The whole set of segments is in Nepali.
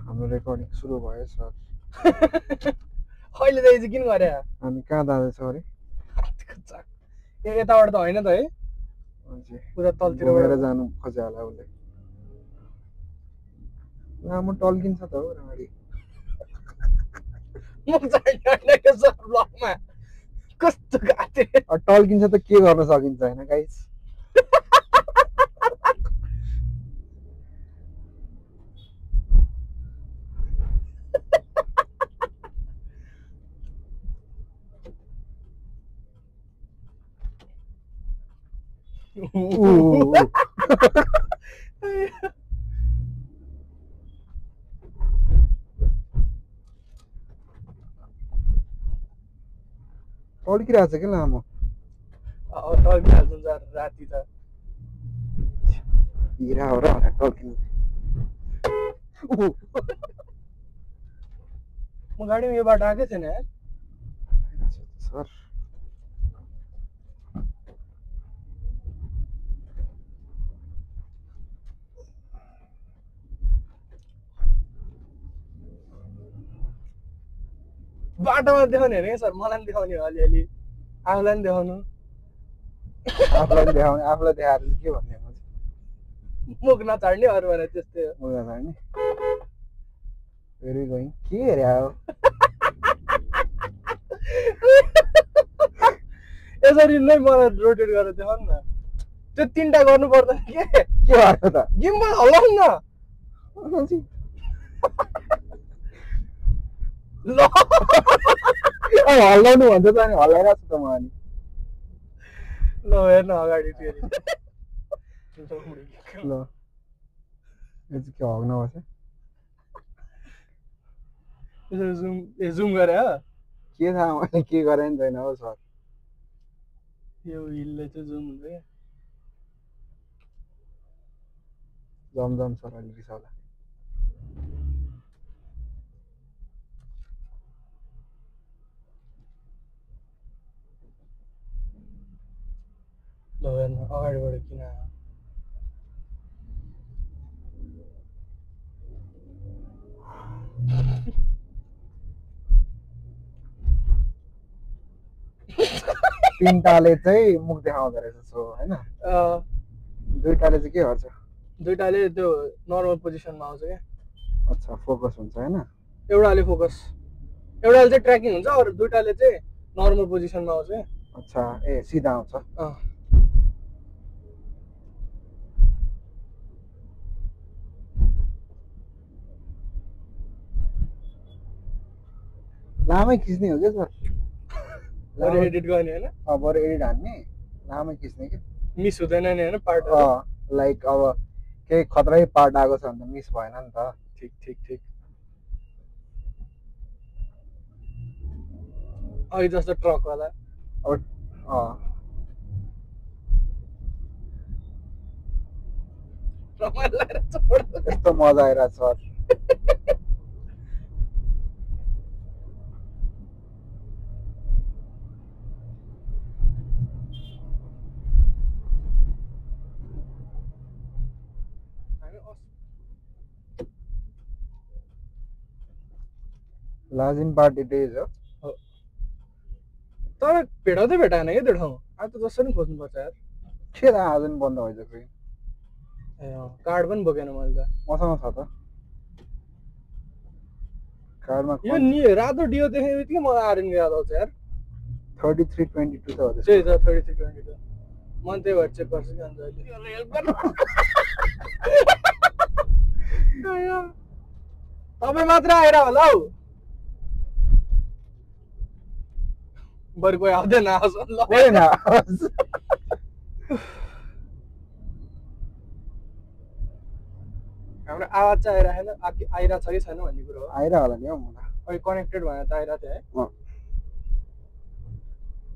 हाम्रो रेकर्डिङ सुरु भयो सर अहिले चाहिँ किन गरे हामी कहाँ जाँदैछौँ अरे यताबाट त होइन त है पुरा तलतिर जानु खोजे होला उसले लामो टल्किन्छ त हो अगाडि कस्तो घाटे टल्किन्छ त के गर्न सकिन्छ होइन गाइस टल्किरहेको छ कि लामो टल्किहाल्छ राति त हिरा हो र टल्किनु म गाडीमा यो बाटो आएकै थिएन यार सर बाटोमा देखाउने होइन सर मलाई पनि देखाउने हो अलिअलि आफूलाई पनि देखाउनु आफूलाई देखाएर के भन्ने मुख नछाड्ने अरू भने त्यस्तै हो मुख नछाड्ने वेरी गोइङ के हेरे हो यसरी नै मलाई रोटेट गरेर देखाउनु न त्यो तीनटा गर्नु पर्दैन के भयो त गिम्बल हल्लाउनु न ल हल्लाउनु भन्छ त अनि हल्लाइरहेको छु त म अनि ल हेर्न अगाडि फेरि ल यो चाहिँ के हग्न बस्छ जुम गरे हो के थाहा मैले के गरेँ नि छैन हो सर यो हिलले चाहिँ जुम हुन्छ क्या जमजम सर अलिक रिसाउला ल हेर्न अगाडिबाट किन आयो तीनटाले चाहिँ मुख देखाउँदो रहेछ सो होइन दुईटाले चाहिँ के गर्छ दुईटाले त्यो नर्मल पोजिसनमा आउँछ क्या अच्छा फोकस हुन्छ होइन एउटाले फोकस एउटाले चाहिँ ट्र्याकिङ हुन्छ अरू दुईटाले चाहिँ नर्मल पोजिसनमा आउँछ क्या अच्छा ए सिधा आउँछ लामै खिच्ने हो क्या सर बरु एडिट गर्ने होइन बरु एडिट हान्ने लामै खिच्ने कि मिस हुँदैन नि होइन पार्ट लाइक अब केही खतरै पार्ट आएको छ भने त मिस भएन नि त ठिक ठिक ठिक अघि जस्तो ट्रकवाला अब यस्तो मजा आइरहेछ सर लाजिम पार्ट डेज हो तर भेटाउँदै भेटाएन क्या त्यो ठाउँ आज त जसरी खोज्नुपर्छ यार के त आज पनि बन्द भइसक्यो खोइ ए कार्ड पनि बोकेन मैले त मसँग छ त कार्डमा यो नि रातो डियो देखेको बित्तिकै मलाई आर्यन याद आउँछ यार 3322 त हो त्यही त 3322 मन त्यही भएर चेक गर्छु कि अन्त तपाईँ मात्र आएर होला हौ बरु कोही आउँदैन आओस् हाम्रो आवाज चाहिँ आइरहेको छ कि छैन भन्ने कुरो हो आइरहेको होला नि हौ मलाई अहिले कनेक्टेड भनेर त आइरहेको थियो है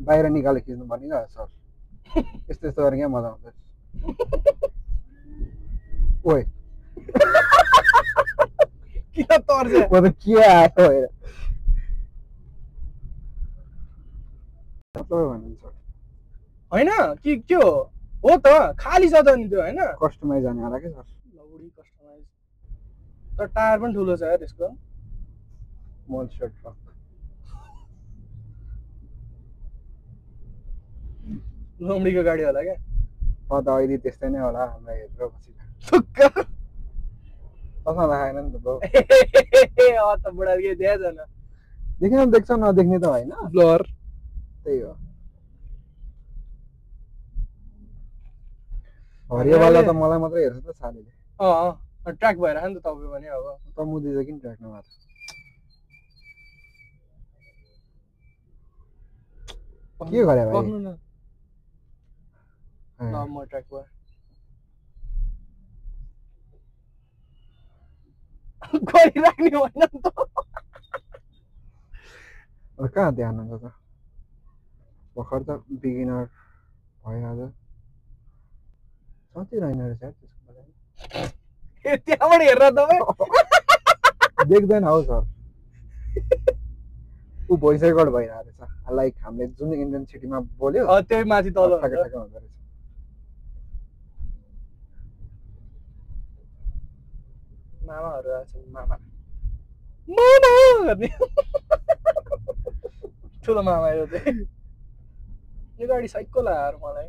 बाहिर निकालेर खिच्नु पर्ने क्या सर यस्तो यस्तो गरेर क्या मजा आउँछ ओइ किन तर्छ म त के आयो हेर होइन के हो त खाली छ त नि त्यो होइन कस्टमाइज हाने होला के सर लौडी कस्टमाइज तर टायर पनि ठुलो छ यार यसको मोन्स्टर ट्रक लोमडीको गाडी होला क्या त अहिले त्यस्तै नै होला हामीलाई हेरेर बसिरहेको थुक्का चस्मा लगाएन नि त ब्रो त बुढा के देखा छैन देख्न देख्छ नदेख्ने त होइन ब्लर त्यही हो हरियोवाला त मलाई मात्रै हेर्छ त सालीले ट्र्याक भइरहेको नि त तपाईँ पनि अब त मुदिन्छ किन ट्र्याक नभएर के गरे भाइ गर्नु न ल म ट्र्याक भयो गरिराख्ने होइन नि त कहाँ ध्यान हुन्छ त भर्खर त बिगिनर भइहाल्छ साँच्चै रहेन रहेछ त्यसको बारेमा त्यहाँबाट हेरेर तपाईँ देख्दैन हौ सर ऊ भोइस रेकर्ड भइरहेको रहेछ लाइक हामीले जुन इन्डियन सिटीमा बोल्यो त्यही माथि तल ठ्याक्कै ठ्याक्कै हुँदो रहेछ मामाहरू आएछन् मामा मामा गर्ने ठुलो मामा यो चाहिँ यो गाडी साइकल आएर मलाई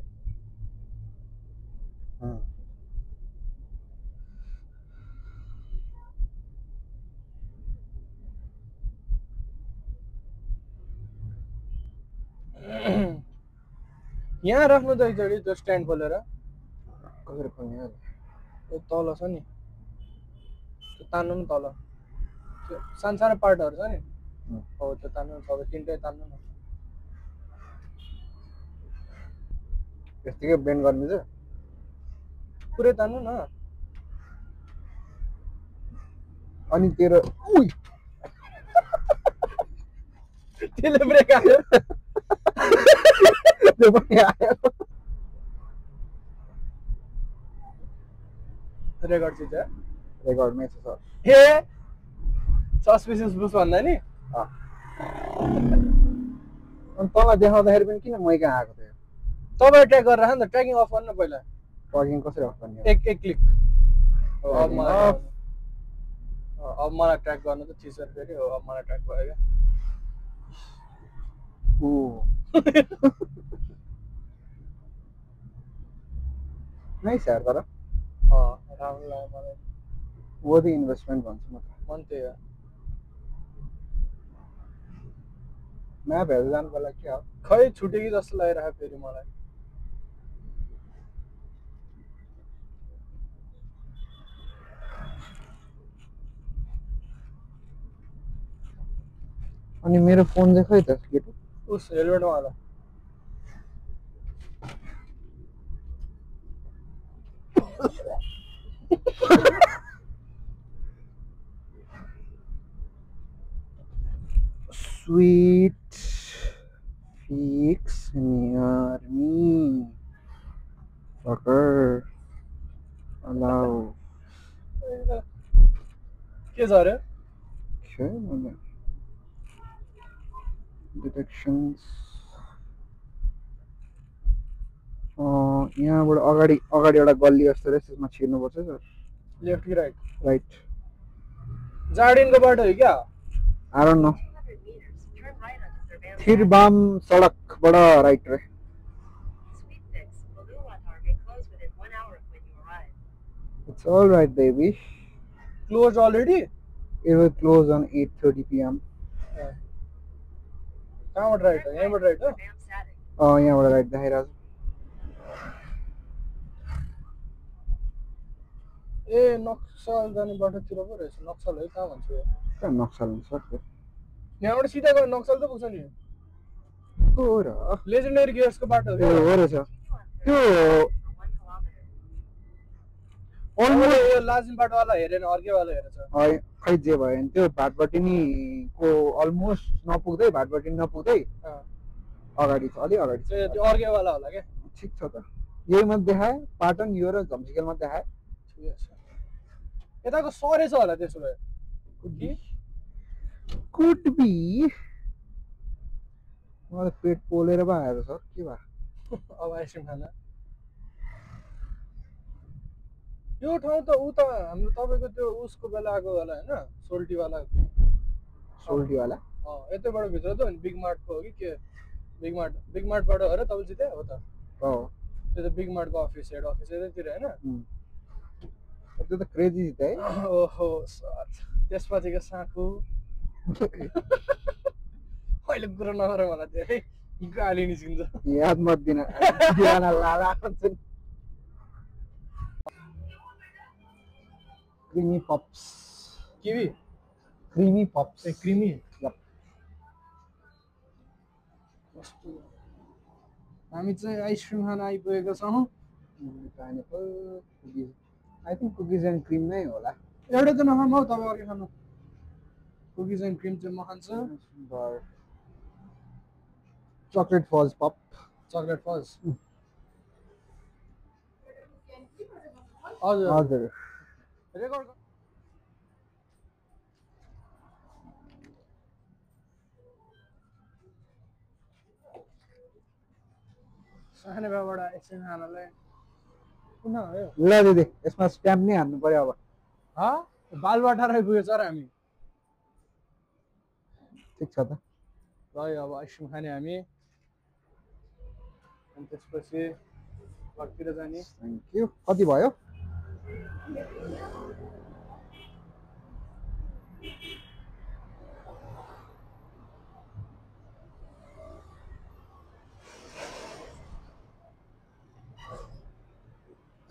यहाँ राख्नु त एकचोटि त्यो स्ट्यान्ड खोलेर कसरी खोल्ने हो त्यो तल छ नि त्यो तान्नु नि तल त्यो सानो सानो पार्टहरू छ नि हो त्यो तान्नु तपाईँ तिनटै तान्नु न यतिकै बेन्ड गर्ने चाहिँ पुरै तान्नु न अनि तेरो उइ त्यसले ब्रेक आयो त्यो पनि आयो रेकर्ड चिज रेकर्डमै छ सर हे सस्पिसियस बुस भन्दा नि अनि तँलाई देखाउँदाखेरि पनि किन मै कहाँ आएको थियो तपाईँ ट्र्याक गरेर राख्नु त ट्र्याकिङ अफ गर्नु पहिला ट्रकिङ कसरी अफ गर्ने एक क्लिक अब मलाई ट्र्याक गर्नु त थिच्यो फेरि हो अब मलाई ट्र्याक भयो क्या नाइस यार तर राम्रो लाग्यो मलाई वर्दी इन्भेस्टमेन्ट भन्छु म त मन त्यही हो म्यापहरू जानु पर्ला के हो खै छुट्यो कि जस्तो लागिरहेको फेरि मलाई अनि मेरो फोन चाहिँ खै त केटो उस हेलमेटमा होला Sweet fix near me. Fucker. Allow. के छ अरे डिटेक्सन्स यहाँबाट अगाडि एउटा गल्ली जस्तो रहेछ त्यसमा छिर्नुपर्छ सर लेफ्ट कि राइट राइट जार्डिनको बाटो हो क्या आई डोन्ट नो थिरबाम सडकबाट राइट रे It's all right, baby. Closed already? It will close on 8:30 p.m. कहाँबाट राइट हो यहाँबाट राइट हो यहाँबाट राइट देखाइरहेको छ ए नक्सल जाने बाटोतिर पो रहेछ नक्सल है कहाँ भन्छु कहाँ नक्सल हुन्छ यहाँबाट सिधा गयो नक्सल त पुग्छ नि हो र लेजेन्डरी गियर्सको बाटो हो रहेछ त्यो यो लाजिम बाटोवाला हेरेन अर्कैवाला हेरेछ खै जे भयो नि त्यो भाटबटिनीको अलमोस्ट नपुग्दै भाटबटिनी नपुग्दै अगाडि छ अलि अगाडि छ त्यो अर्कैवाला होला क्या ठिक छ त यही मात्र देखाए पाटन यो र झम्सिकेलमा देखाए यताको सरे छ होला त्यसो भए कुड बी मलाई पेट पोलेर पो आएको छ के भयो अब आइसक्रिम खाना यो ठाउँ त उ त हाम्रो तपाईँको त्यो उसको बेलाको होला होइन सोल्टीवाला सोल्टीवाला यतैबाट भित्र त बिग मार्टको हो कि के बिग मार्टबाट हो र तपाईँ चाहिँ हो त हो त्यो त बिग मार्टको अफिस हेड अफिस यतैतिर होइन त्यो त क्रेजी छ है ओहो त्यसपछिको साँखु अहिले कुरो नगर मलाई धेरै गाली निस्किन्छ याद मत दिन दिवाना लाला creamy puffs kiwi creamy puffs creamy Yep. हामी चाहिँ आइसक्रिम खान आइपुगेको छौँ pineapple cookies I think cookies and cream नै होला एउटै त नखाउँ हौ तपाईँ अर्कै खानु कुकिज एन्ड क्रिम चाहिँ म खान्छु chocolate fudge pop chocolate fudge हजुर हजुर रेकर्ड सानो बाबाट एकछिन खानालाई कुन हो यो ल दिदी यसमा स्ट्याम्प नै हान्नु पर्यो अब बालबाट आइपुगेछ र हामी ठिक छ त रह्यो अब आइसक्रिम खाने हामी अनि त्यसपछि घरतिर जाने थ्याङ्क यू कति भयो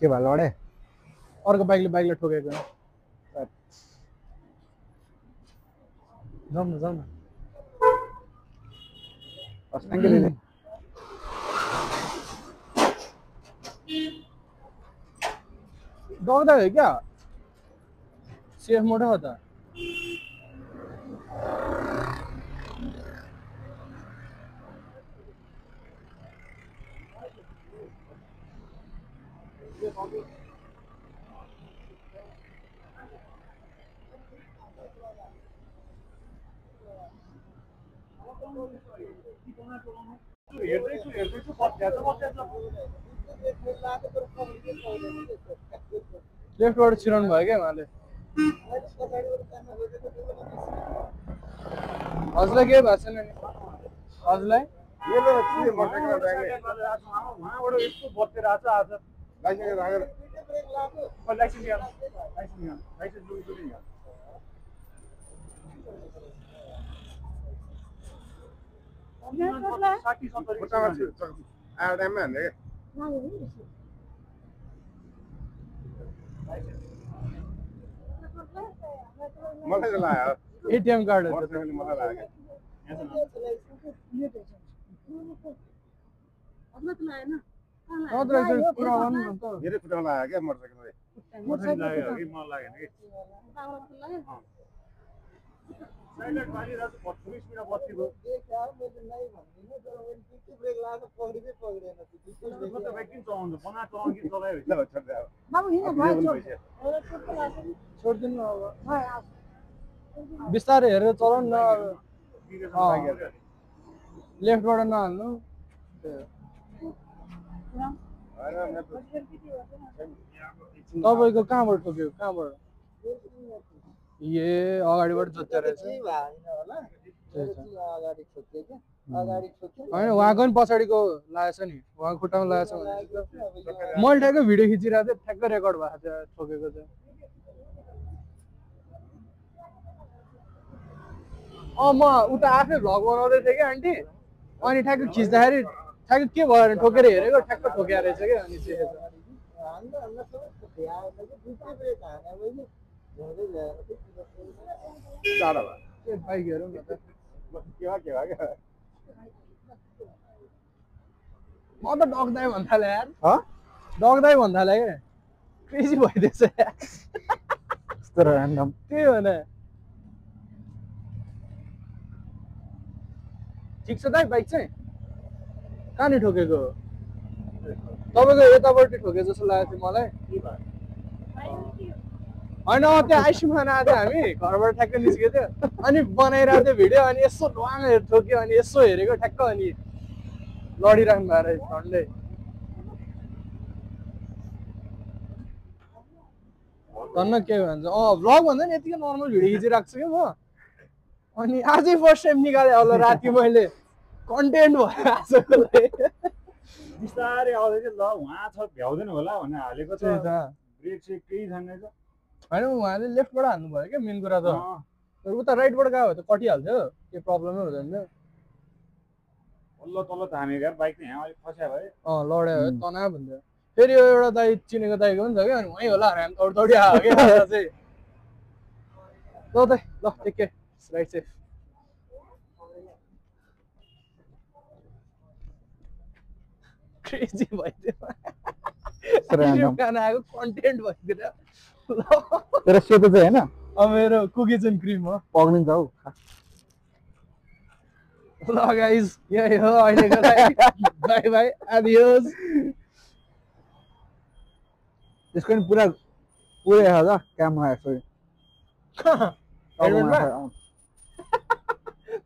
के भयो लडे अर्को बाइकले ठोकेको जाउँ न थ्याङ्क यू दिदी डॉग है क्या सेफ मोड होता लेफ्टबाट छिराउनु भयो क्या उहाँले हजुरलाई केही भएको छैन नि हजुरलाई एटीएम कार्ड धेरै खुट्टा लाग्यो क्या मोटरसाइकल छोडिदिनु अब बिस्तारै हेरेर चलाउनु न लेफ्टबाट नहाल्नु तपाईँको कहाँबाट ठोक्यो कहाँबाट ए अगाडिबाट जोत्यो रहेछ होइन उहाँको पनि पछाडिको लागेछ नि उहाँको खुट्टामा लागेछ मैले ठ्याक्कै भिडियो खिचिरहेको थिएँ ठ्याक्कै रेकर्ड भएको थियो ठोकेको चाहिँ म उता आफै भ्लग बनाउँदै थिएँ क्या आन्टी अनि ठ्याक्कै खिच्दाखेरि ठ्याक्कै के भयो भने ठोकेर हेरेको ठ्याक्कै ठोकिया रहेछ क्या अनि बाइक हेरौँ न त म त डक्दै भन्न थालेँ यार डक्दै भन्न थालेँ क्या क्रेजी भइदिएछ त्यही हो न ठिक छ दाइ बाइक चाहिँ कहाँनिर ठोकेको तपाईँको यतापट्टि ठोके जस्तो लागेको थियो मलाई होइन त्यहाँ आइसक्रिम खान आएको थियो हामी घरबाट ठ्याक्कै निस्केको थियो अनि बनाइरहेको थियो भिडियो अनि यसो ढुवाङ ठोक्यो अनि यसो हेरेको ठ्याक्क अनि लडिराख्नु भएको रहेछ झन्डै धन्न के भन्छ भ्लग भन्दा नि यतिकै नर्मल भिडियो खिचिरहेको छु क्या म अनि आजै फर्स्ट टाइम निकालेँ होला राति मैले कन्टेन्ट भयो आजको लागि बिस्तारै आउँदै ल उहाँ छ भ्याउँदैन होला भनेर हालेको छ त्यही त ब्रेक सेक केही छैन रहेछ होइन उहाँले लेफ्टबाट हान्नु भयो क्या मेन कुरा त उता राइटबाट गयो भने त कटिहाल्थ्यो केही प्रब्लमै हुँदैन थियो तल्लो तल्लो थामे क्या बाइक चाहिँ यहाँ अलिक फस्या भयो लड्यो है तनाव भन्थ्यो फेरि यो एउटा दाइ चिनेको दाइको पनि छ क्या अनि उहीँ होला हामी दौडी आयो क्या चाहिँ ल दाइ ल take care right safe crazy भइदियो खाना आएको कन्टेन्ट भइदिएर तर सेतो चाहिँ होइन मेरो कुकिज एन्ड क्रिम हो पग्निन्छ हौ ल गाइज यही हो अहिलेको लागि बाई बाई एडियोस त्यसको नि पुरै छ क्याममा सरी हेडमेटमा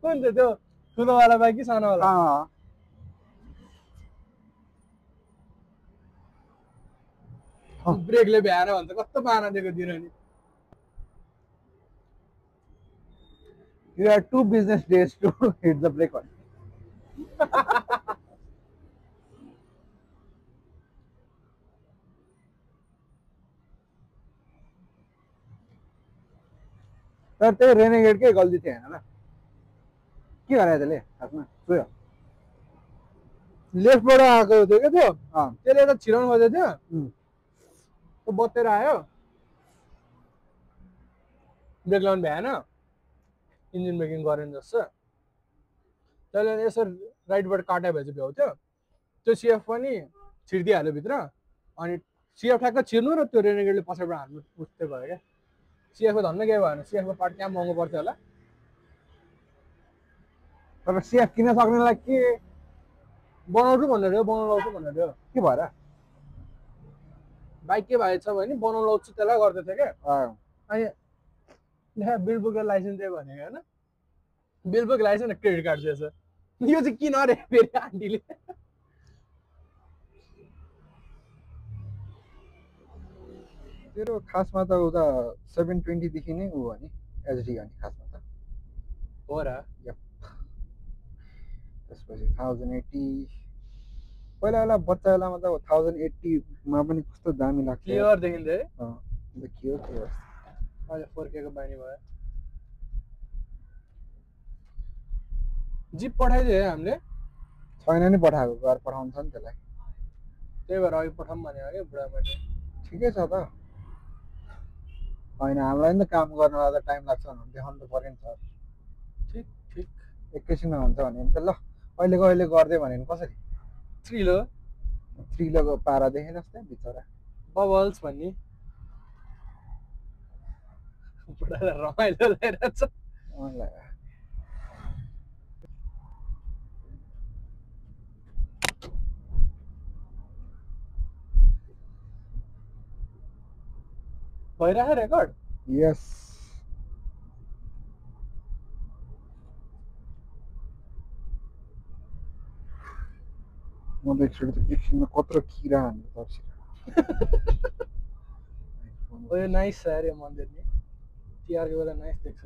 कुन चाहिँ त्यो ठुलोवाला बाइक कि सानोवाला ब्रेकले भ्याएर भन्छ कस्तो बाना दिएको दिन नि You have 2 business days to hit the brake on. तर त्यही रेनेगेडकै गल्ती थियो होइन र के गरायो त्यसले खासमा सोयो लेफ्टबाट आएको थियो क्या त्यो त्यसले यता छिराउनु खोजेको थियो त्यो बत्तेर आयो ब्रेक लाउनु भ्याएन इन्जिन ब्रेकिङ गरेन जस्तो त्यसले यसो राइटबाट काट्यो भए चाहिँ भ्याउँथ्यो त्यो सिएफ पनि छिर्दिहाल्यो भित्र अनि सिएफ ठ्याक्क छिर्नु र त्यो रेनेगेडले पछाडिबाट हान्नु उस्तै भयो क्या सिएफको धन्न केही भएन सिएफको पार्ट क्या महँगो पर्थ्यो होला तर सिएफ किन सक्नेलाई के बनाउँछु भनेर बनाउनु लाउँछु भनेर के भएर बाइक के भएछ भने बनाउनु लाउँछु त्यसलाई गर्दै थियो क्या अनि बिलबुक र लाइसेन्स दियो भनेको होइन बिलबुक लाइसेन्स क्रेडिट कार्ड दिएछ यो चाहिँ किन अरे फेरि आन्टीले तेरो खासमा त उता 720 देखि नै उ हो नि एचडी हो नि खासमा त हो र त्यसपछि 1080 पहिला बेला बच्चा बेलामा त 1080 मा पनि कस्तो दामी लाग्थ्यो क्लियर देखिन्थ्यो है क्लियर अहिले 4K को बानी भयो जिप पठाइदियो है हामीले छैन नि पठाएको घर पठाउँछ नि त्यसलाई त्यही भएर अघि पठाउँ भनेको क्या बुढा मैले ठिकै छ त होइन हामीलाई नि त काम गर्नलाई त टाइम लाग्छ भने देखाउनु त पर्यो नि त ठिक ठिक एकैछिनमा हुन्छ भने त ल अहिले गर्दै भने कसरी थ्रिलोको पारा देखेनस् त बिचरा बबल्स भन्ने रमाइलो लगाइरहेछ भइरहेको रेकर्ड यस म त एकछिनमा कत्रो किरा हान्नु पर्छ यो नाइस छ यार यो मन्दिर नि तिहारको बेला नाइस देख्छ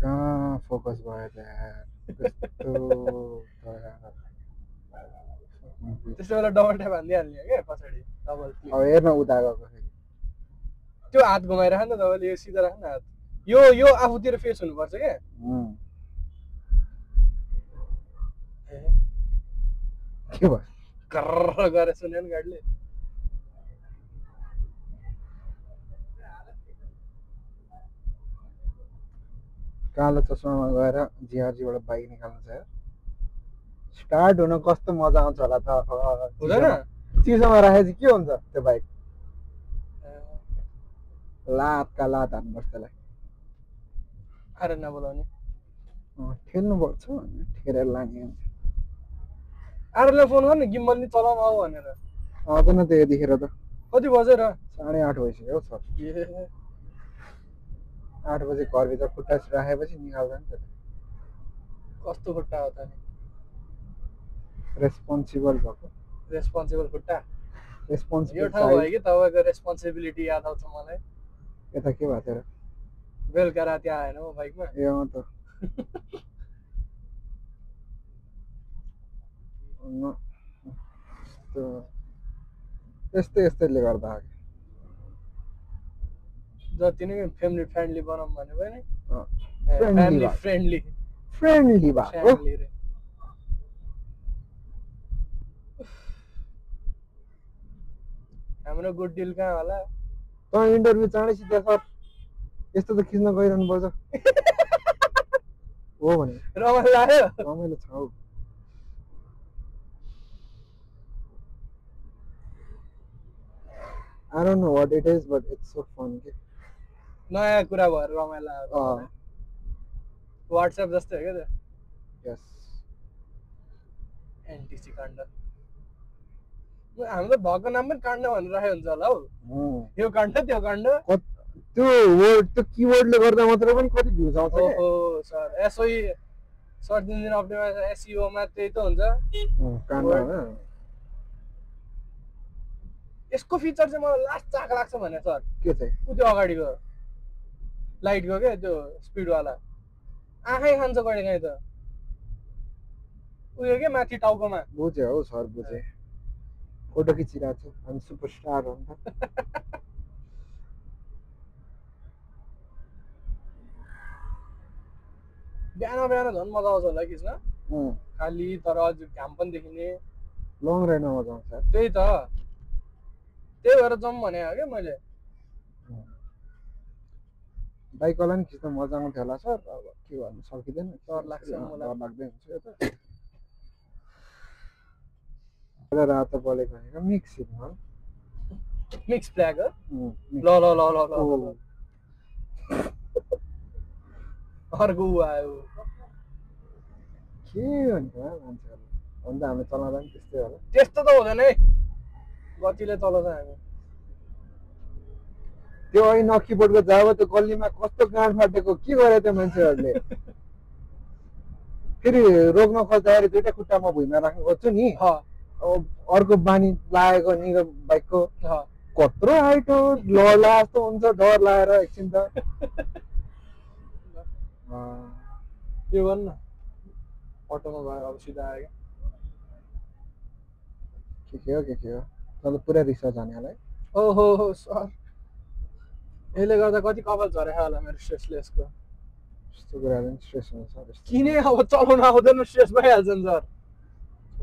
कहाँ फोकस भयो त त्यस्तो बेला डबल ट्याप हानिदिइहाल्ने क्या पछाडि डबल अब हेर्न उता गएको फेरि त्यो हात घुमाइराख नि त तपाईँले यो सिधा राख न हात यो आफूतिर फेस हुनुपर्छ क्या के भयो कर्र गरेर सुन्यो नि गाडीले कालो चस्मामा गएर जिआरजीबाट बाइक निकाल्नु छ स्टार्ट हुन कस्तो मजा आउँछ होला त हुँदैन चिसोमा राखेपछि के हुन्छ त्यो बाइक लातका लात हान्नुपर्छ त्यसलाई आएर नबोलाउने ठेल्नुपर्छ ठेरेर लाने आरले फोन गर्नु गिम्बल नि चलाउनु आऊ भनेर आउँदैन त यतिखेर त कति बजे र 8:30 भइसक्यो सर 8 बजे घरभित्र खुट्टा राखेपछि निकाल्दैन त कस्तो खुट्टा हो त नि रेस्पोन्सिबल भएको रेस्पोन्सिबल खुट्टा यो रेस्पोन्सिबल ठाउँ भयो साइड कि तपाईँको रेस्पोन्सिबिलिटी याद आउँछ मलाई यता के भएको थियो र बेलुका राति आएन म बाइकमा ए अँ त न- यस्तैले गर्दा जति नै फ्यामिली फ्रेन्डली बनाऊँ भने पनि फ्रेन्डली फ्रेन्डली फ्रेन्डली भएको रे हाम्रो गुड डिल कहाँ होला त इन्टरभ्यू चाँडै सिधा सर यस्तो त खिच्न गइरहनु पर्छ हो भने रमाइलो लाग्यो रमाइलो छ हौ I don't know what it is, but it's so fun. नयाँ कुरा भएर रमाइलो लाग्यो वाट्सएप जस्तै हो क्या त्यो Yes. एनटिसी काण्ड हाम्रो त भएको नाम पनि काण्ड भनेर राखेको हुन्छ होला हौ यो काण्ड त्यो काण्ड त्यो वर्ड त्यो किवर्डले गर्दा मात्र पनि कति भ्युज आउँछ के ओहो sir SOE search engine optimization SEO मा त्यही त हुन्छ काण्ड हैन यसको फिचर चाहिँ मलाई लास्ट चाख लाग्छ भने सर के चाहिँ उ त्यो अगाडिको लाइटको के त्यो स्पिड वाला आँखै खान्छ कहिले काहीँ त उयो के माथि टाउकोमा बुझे हौ सर बुझे फोटो खिचिरहेको छु हामी सुपरस्टार हो नि त बिहान बिहान झन् मजा आउँछ होला खिच्न खाली तर अझ घाम पनि देखिने लङ राइडमा मजा आउँछ त्यही त त्यही भएर जाउँ भने हो क्या मैले बाइकवाला नि खिच्न मजा आउँथ्यो होला सर अब के गर्नु सकिँदैन डर लाग्छ मलाई। डर लाग्दै हुन्छ यो त रातो बोलेको भनेको मिक्स सिग्नल मिक्स फ्ल्याग हो ल ल ल ल ल अर्को ऊ आयो के भन्छ मान्छेहरू अन्त हामीले चलाउँदा पनि त्यस्तै होला त्यस्तो त हुँदैन है गतिले चलाउँछ हामी त्यो अहिले नक्कीपोर्टको जाब त्यो गल्लीमा कस्तो गाँड फाटेको के गरे त्यो मान्छेहरूले फेरि रोक्न खोज्दाखेरि दुइटा खुट्टामा भुइँमा राख्नु खोज्छु नि अब अर्को बानी लागेको नि बाइकको कत्रो हाइटो लड्ला जस्तो हुन्छ डर लागेर एकछिन त के गर्नु अटोमा गयो अब सिधा आयो के हो तल पुरा रिसर्च हानेलाई ओहो सर यसले गर्दा कति कपाल झरेको होला मेरो स्ट्रेसलेसको यस्तो कुराहरू पनि स्ट्रेस हुन्छ सर किन अब चलाउन आउँदैन स्ट्रेस भइहाल्छ नि सर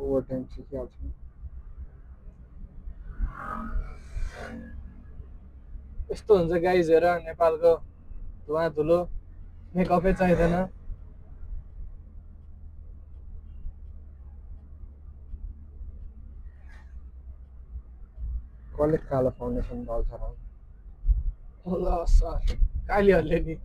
ओभर टाइम सिकिहाल्छ यस्तो हुन्छ गाइज हेर नेपालको धुवा धुलो मेकअपै चाहिँदैन कसले कालो फाउन्डेसन दल्छ र ल सर कालीहरूले नि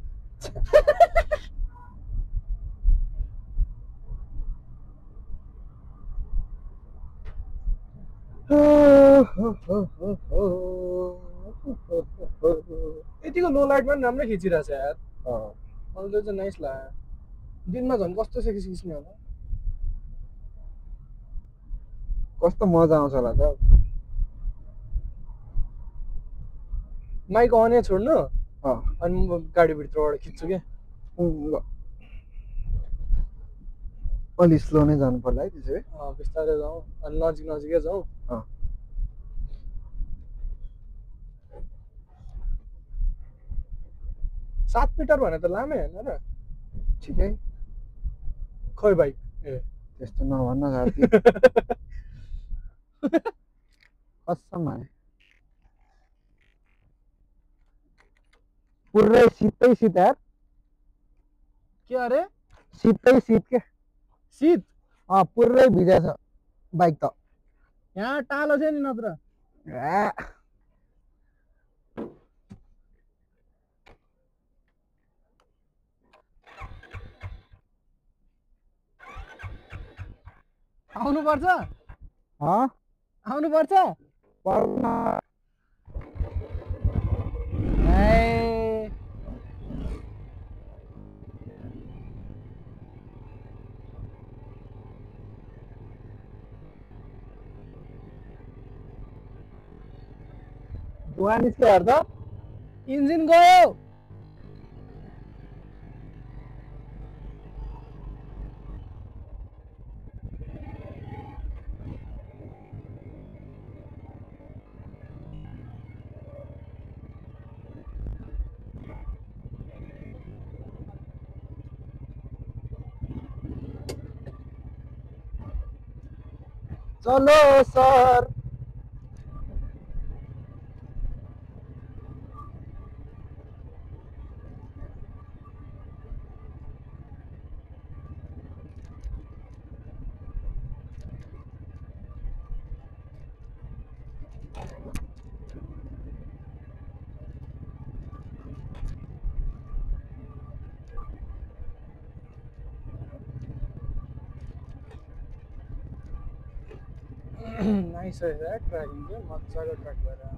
यतिको लो लाइटमा पनि राम्रै खिचिरहेछ यार मलाई त्यो चाहिँ नाइस लाग्यो दिनमा झन् कस्तो सेक्सी खिच्ने होला कस्तो मजा आउँछ होला त माइक अनै छोड्नु अनि म गाडीभित्रबाट खिच्छु क्या ल अलि स्लो नै जानु पर्ला है त्यसो भए बिस्तारै जाउँ अनि नजिकै जाउँ 7 मिटर भने त लामै होइन र ठिकै खै बाइक ए त्यस्तो नभन्न साथी कसम आए पुरै शीतै शीत यार के अरे शीतै शीत के शीत पुरै भिजेछ बाइक त यहाँ टालो छ नि नत्र आउनुपर्छ आउनुपर्छ धुवा निस्क्यो हेर त इन्जिन गयो चलो सर नाइस रहेछ ट्र्याकिङ चाहिँ मजाको ट्र्याक भएर